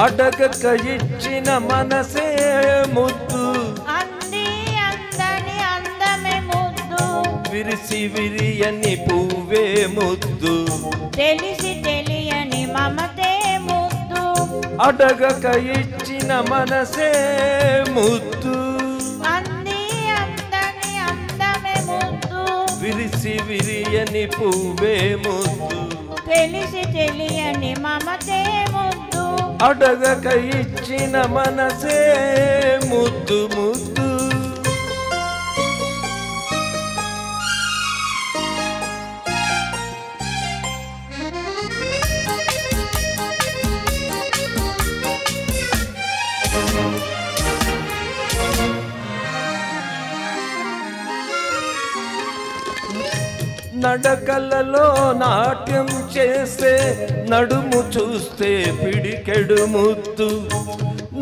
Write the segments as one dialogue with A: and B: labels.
A: అడగక ఇచ్చిన మనసే ముద్దు
B: అంది అందని అందమే ముద్దు
A: విరిసి విరియని పువ్వే ముద్దు
B: తెలిసి తెలియని మమతే ముద్దు
A: అడగక ఇచ్చిన మనసే ముద్దు
B: అంది అందని అందమే ముద్దు
A: విరిసి విరియని పువ్వే ముద్దు
B: తెలిసి తెలియని మమతే ముద్దు
A: అడగక ఇచ్చిన మనసే ముద్దు ముద్దు నడకలలో నాట్యం చేస్తే నడుము చూస్తే పిడికెడు ముద్దు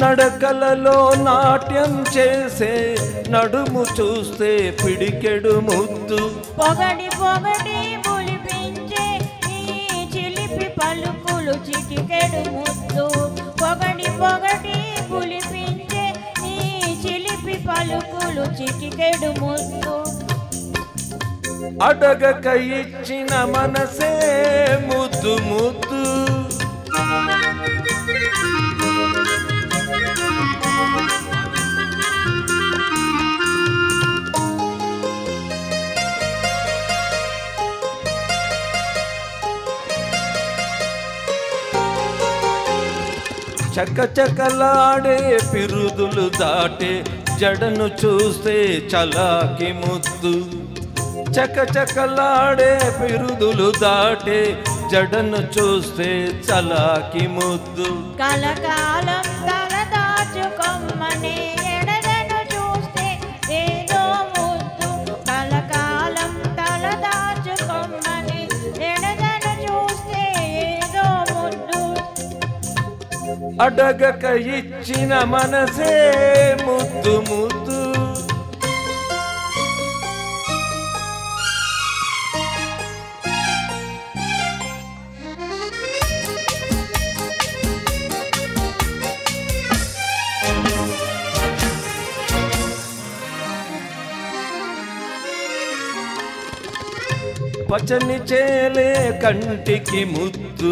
A: నడకలలో నాట్యం చేసే నడుము చూస్తే పిడికెడు ముద్దు
B: పొగడి పొగడి బులిపించే ఈ చిలిపి పలుకులు చిటికెడు ముద్దు పొగడి పొగడి బులిపించే ఈ చిలిపి పలుకులు చిటికెడు ముద్దు
A: అడగక ఇచ్చిన మనసే ముద్దు ముద్దు చకచకలాడే పిరుదులు దాటే జడను చూస్తే చలాకి ముద్దు చకచకలాడే పిరుదులు దాటే జడను చూస్తే చలాకి ముద్దు
B: కలకాలం తల దాచుకొమ్మనే ఎడదను చూస్తే ఏదో ముద్దు కలకాలం తల దాచుకొమ్మనే ఎడదను చూస్తే ఏదో ముద్దు
A: అడగక ఇచ్చిన మనసే ముద్దు ముద్దు పచని చేలే కంటికి ముద్దు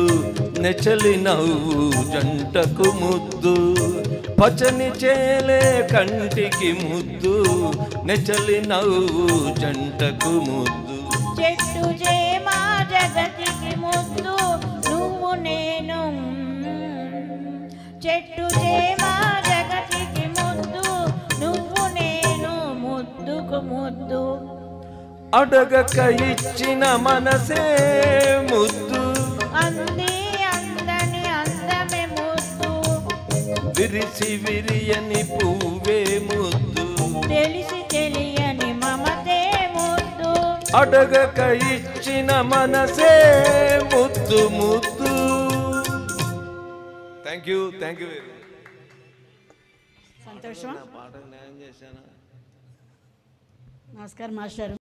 A: నెచలి నవ్వు జంటకు ముద్దు పచని చేలే కంటికి ముద్దు నెచలి నవ్వు జంటకు ముద్దు
B: చెట్టు చేమా జగతికి ముద్దు నువ్వు నేను చెట్టు చేమా జగతికి ముద్దు నువ్వు నేను ముద్దుకు ముద్దు
A: అడగక ఇచ్చిన మనసే ముద్దు
B: అంది అందని అందమే ముద్దు
A: విరిసి విరియని పువ్వే ముద్దు
B: తెలిసి తెలియని మమతే ముద్దు
A: అడగక ఇచ్చిన మనసే ముద్దు ముద్దు. థ్యాంక్ యూ వెరీ
B: సంతోషం.
A: పాట న్యాయం చేశాను.
B: నమస్కారం మాస్టర్.